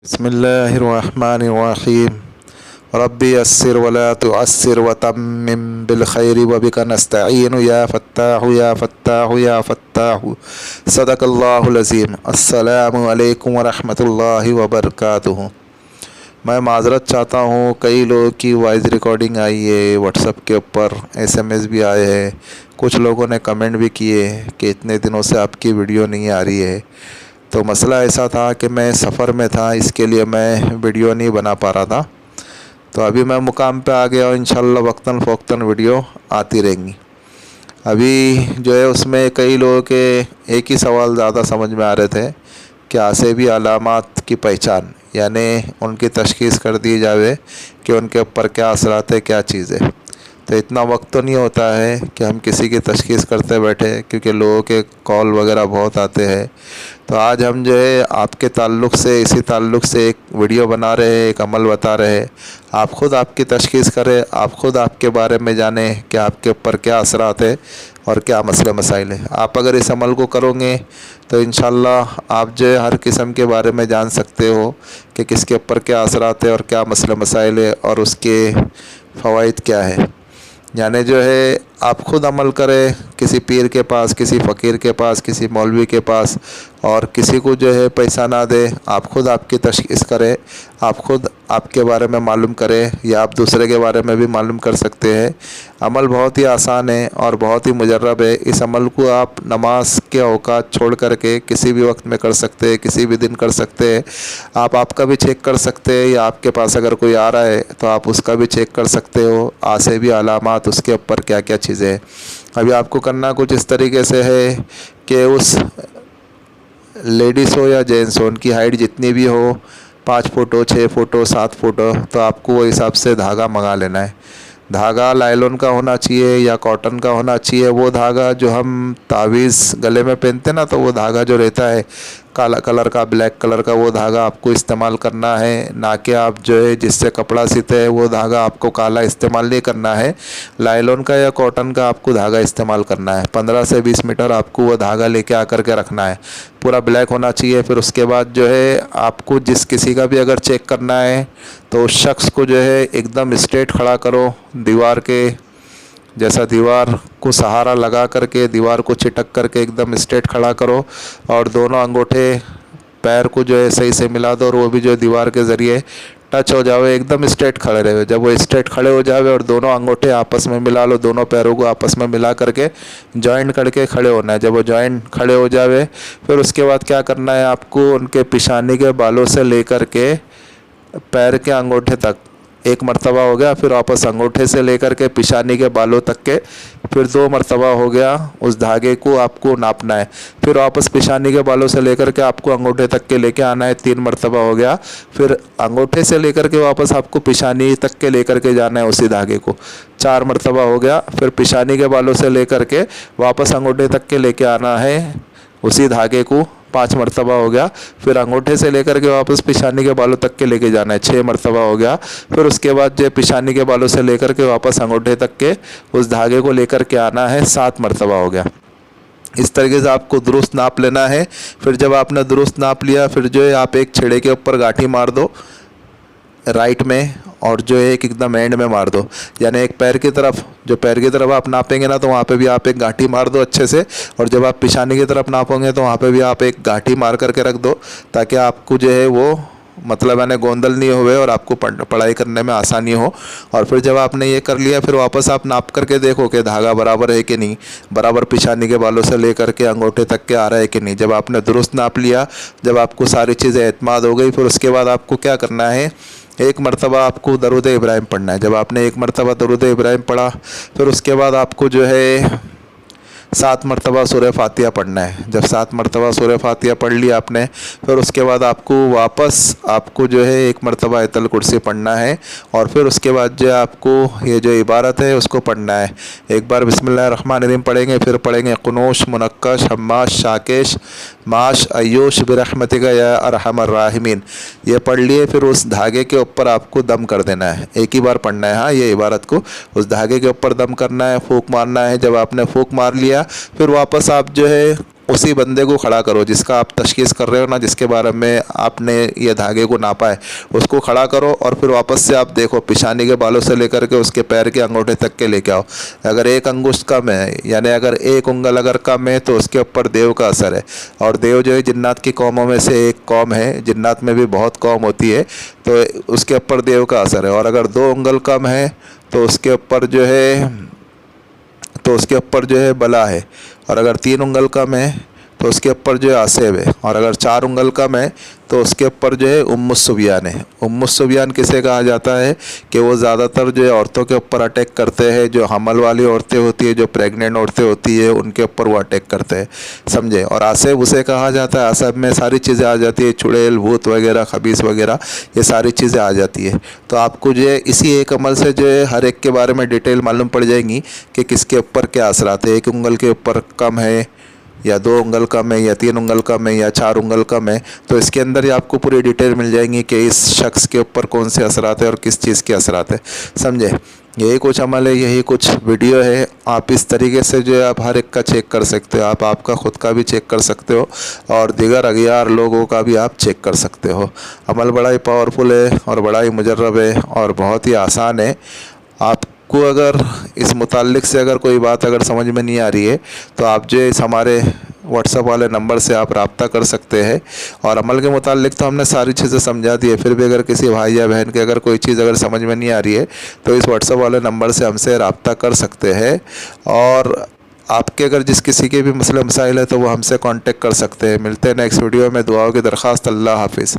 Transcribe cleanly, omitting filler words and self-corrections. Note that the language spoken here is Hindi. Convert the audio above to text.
बिस्मिल्लाहिर्रहमानिर्रहीम। रब्बी यस्सिर वला तुअस्सिर वतम्मिम बिल खैरि व बिका नस्तईनु या फ़त्ताहु या फ़त्ताहु या फ़त्ताहु। सदक़ल्लाहुल अज़ीम। अस्सलामु अलैकुम व रहमतुल्लाहि व बरकातुहू। मैं माज़रत चाहता हूँ, कई लोगों की वॉइस रिकॉर्डिंग आई है, व्हाट्सएप के ऊपर SMS भी आए हैं, कुछ लोगों ने कमेंट भी किए कि इतने दिनों से आपकी वीडियो नहीं आ रही है। तो मसला ऐसा था कि मैं सफ़र में था, इसके लिए मैं वीडियो नहीं बना पा रहा था। तो अभी मैं मुकाम पे आ गया और इंशाल्लाह वक्तन फ़ौक्तन वीडियो आती रहेंगी। अभी जो है उसमें कई लोगों के एक ही सवाल ज़्यादा समझ में आ रहे थे कि आसेबी अलामात की पहचान, यानी उनकी तशख़ीस कर दी जावे कि उनके ऊपर क्या असरात है, क्या चीज़ है। तो इतना वक्त तो नहीं होता है कि हम किसी की तशख़ीस करते बैठे, क्योंकि लोगों के कॉल वगैरह बहुत आते हैं। तो आज हम जो है आपके ताल्लुक़ से, इसी ताल्लुक़ से एक वीडियो बना रहे हैं, एक अमल बता रहे हैं। आप ख़ुद आपकी तशख़ीस करें, आप ख़ुद आपके बारे में जानें कि आपके ऊपर क्या असरात है और क्या मसले मसाइल है। आप अगर इस अमल को करोगे तो इंशाल्लाह आप जो है हर किस्म के बारे में जान सकते हो कि किसके ऊपर क्या असरात है और क्या मसले मसाइल है और उसके फ़वाइद क्या है। यानी जो है आप ख़ुद अमल करें, किसी पीर के पास, किसी फ़कीर के पास, किसी मौलवी के पास, और किसी को जो है पैसा ना दे। आप ख़ुद आपकी तशख़ीस करें, आप ख़ुद आपके बारे में मालूम करें, या आप दूसरे के बारे में भी मालूम कर सकते हैं। अमल बहुत ही आसान है और बहुत ही मुजर्रब है। इस अमल को आप नमाज के औकात छोड़ करके किसी भी वक्त में कर सकते हैं, किसी भी दिन कर सकते हैं। आप आपका भी चेक कर सकते हैं, या आपके पास अगर कोई आ रहा है तो आप उसका भी चेक कर सकते हो। आसेबी अलामात, उसके ऊपर क्या क्या चीज़ें हैं। अभी आपको करना कुछ इस तरीके से है कि उस लेडीज़ हो या जेंट्स हो, उनकी हाइट जितनी भी हो, 5 फुट हो, 6 फुट हो, 7 फुट हो, तो आपको वो हिसाब से धागा मंगा लेना है। धागा लाइलॉन का होना चाहिए या कॉटन का होना चाहिए। वो धागा जो हम तावीज़ गले में पहनते ना, तो वो धागा जो रहता है काला कलर का, ब्लैक कलर का, वो धागा आपको इस्तेमाल करना है। ना कि आप जो है जिससे कपड़ा सीते हैं वो धागा आपको काला इस्तेमाल नहीं करना है। लाइलॉन का या कॉटन का आपको धागा इस्तेमाल करना है। 15 से 20 मीटर आपको वो धागा लेके आकर के रखना है। पूरा ब्लैक होना चाहिए। फिर उसके बाद जो है आपको जिस किसी का भी अगर चेक करना है तो उस शख्स को जो है एकदम स्ट्रेट खड़ा करो, दीवार के जैसा, दीवार को सहारा लगा करके, दीवार को चिटक करके एकदम स्ट्रेट खड़ा करो, और दोनों अंगूठे पैर को जो है सही से मिला दो, और वो भी जो है दीवार के ज़रिए टच हो जावे। एकदम स्ट्रेट खड़े रहे। जब वो स्ट्रेट खड़े हो जावे और दोनों अंगूठे आपस में मिला लो, दोनों पैरों को आपस में मिला करके जॉइंट करके खड़े होना है। जब वो जॉइंट खड़े हो जावे, फिर उसके बाद क्या करना है, आपको उनके पिशानी के बालों से लेकर के पैर के अंगूठे तक एक मरतबा हो गया। फिर वापस अंगूठे से लेकर के पिशानी के बालों तक के फिर 2 मरतबा हो गया। उस धागे को आपको नापना है। फिर वापस पिशानी के बालों से लेकर के आपको अंगूठे तक के लेके आना है। 3 मरतबा हो गया। फिर अंगूठे से लेकर के वापस आपको पिशानी तक के लेकर के जाना है उसी धागे को। 4 मरतबा हो गया। फिर पिशानी के बालों से लेकर के वापस अंगूठे तक के लेके आना है उसी धागे को। 5 मरतबा हो गया। फिर अंगूठे से लेकर के वापस पिशानी के बालों तक के लेके जाना है। 6 मरतबा हो गया। फिर उसके बाद जो पिशानी के बालों से लेकर के वापस अंगूठे तक के उस धागे को लेकर के आना है। 7 मरतबा हो गया। इस तरीके से आपको दुरुस्त नाप लेना है। फिर जब आपने दुरुस्त नाप लिया, फिर जो है आप एक छेड़े के ऊपर गांठी मार दो राइट में, और जो है एक एकदम एंड में मार दो। यानी एक पैर की तरफ, जो पैर की तरफ आप नापेंगे ना, तो वहाँ पे भी आप एक गांठी मार दो अच्छे से। और जब आप पिशानी की तरफ नापोगे तो वहाँ पे भी आप एक गांठी मार करके रख दो, ताकि आपको जो है वो मतलब यानी गोंदल नहीं हुए और आपको पढ़ाई करने में आसानी हो। और फिर जब आपने ये कर लिया, फिर वापस आप नाप करके देखो कि धागा बराबर है कि नहीं, बराबर पिशानी के बालों से लेकर के अंगूठे तक के आ रहा है कि नहीं। जब आपने दुरुस्त नाप लिया, जब आपको सारी चीज़ें एतमाद हो गई, फिर उसके बाद आपको क्या करना है, एक मरतबा आपको दरूद इब्राहिम पढ़ना है। जब आपने एक मरतबा दरूद इब्राहिम पढ़ा, फिर उसके बाद आपको जो है 7 मरतबा सूरह फातिहा पढ़ना है। जब 7 मरतबा सूरह फातिहा पढ़ लिया आपने, फिर उसके बाद आपको वापस आपको जो है एक मरतबा आयतुल कुर्सी पढ़ना है। और फिर उसके बाद जो आपको ये जो इबारत है उसको पढ़ना है। एक बार बिस्मिल्लाहिर्रहमानिर्रहीम पढ़ेंगे, फिर पढ़ेंगे कुनूश मुनक्कश हम्माश शाकेश माश अयूश बिरहमतिका या अरहमर राहिमीन। ये पढ़ लिए। फिर उस धागे के ऊपर आपको दम कर देना है। एक ही बार पढ़ना है। हाँ, ये इबारत को उस धागे के ऊपर दम करना है, फूंक मारना है। जब आपने फूंक मार लिया, फिर वापस आप जो है उसी बंदे को खड़ा करो जिसका आप तशखीस कर रहे हो ना, जिसके बारे में आपने ये धागे को नापा है, उसको खड़ा करो और फिर वापस से आप देखो पिशानी के बालों से लेकर के उसके पैर के अंगूठे तक के लेके आओ। अगर एक अंगुष्ठ कम है, यानी अगर एक उंगल अगर कम है, तो उसके ऊपर देव का असर है। और देव जो है जिन्नात की कौमों में से एक कौम है, जिन्नात में भी बहुत कौम होती है, तो उसके ऊपर देव का असर है। और अगर 2 उंगल कम है तो उसके ऊपर जो है बला है। और अगर 3 उंगल कम है तो उसके ऊपर जो है आसेब है। और अगर 4 उंगल कम है तो उसके ऊपर जो है उम्मुस्सुबियान है। उम्मुस्सुबियान किसे कहा जाता है कि वो ज़्यादातर जो है औरतों के ऊपर अटैक करते हैं, जो हमल वाली औरतें होती है, जो प्रेग्नेंट औरतें होती है, उनके ऊपर वो अटैक करते हैं, समझे। और आसेब उसे कहा जाता है, आसेब में सारी चीज़ें आ जाती है, चुड़ैल, भूत वगैरह, खबीस वगैरह, ये सारी चीज़ें आ जाती है। तो आपको जो है इसी एक अमल से जो है हर एक के बारे में डिटेल मालूम पड़ जाएंगी कि किसके ऊपर क्या असरात है। 1 उंगल के ऊपर कम है, या 2 उंगल कम है, या 3 उंगल कम है, या 4 उंगल कम है, तो इसके अंदर ही आपको पूरी डिटेल मिल जाएंगी कि इस शख्स के ऊपर कौन से असरात है और किस चीज़ के असरात है, समझे। यही कुछ अमल है, यही कुछ वीडियो है। आप इस तरीके से जो है आप हर एक का चेक कर सकते हो। आप आपका ख़ुद का भी चेक कर सकते हो और दीगर अगियार लोगों का भी आप चेक कर सकते हो। अमल बड़ा ही पावरफुल है और बड़ा ही मुजर्रब है और बहुत ही आसान है। आपको अगर इस मुताल्लिक से अगर कोई बात अगर समझ में नहीं आ रही है तो आप जो इस हमारे व्हाट्सएप वाले नंबर से आप रब्ता कर सकते हैं। और अमल के मुताल्लिक तो हमने सारी चीज़ें समझा दी है, फिर भी अगर किसी भाई या बहन के अगर कोई चीज़ अगर समझ में नहीं आ रही है तो इस व्हाट्सएप वाले नंबर से हमसे रब्ता कर सकते हैं। और आपके अगर जिस किसी के भी मसले मसाइल है तो वो हमसे कांटेक्ट कर सकते हैं। मिलते हैं नेक्स्ट वीडियो में। दुआओं की दरख्वास्त। अल्लाह हाफिज़।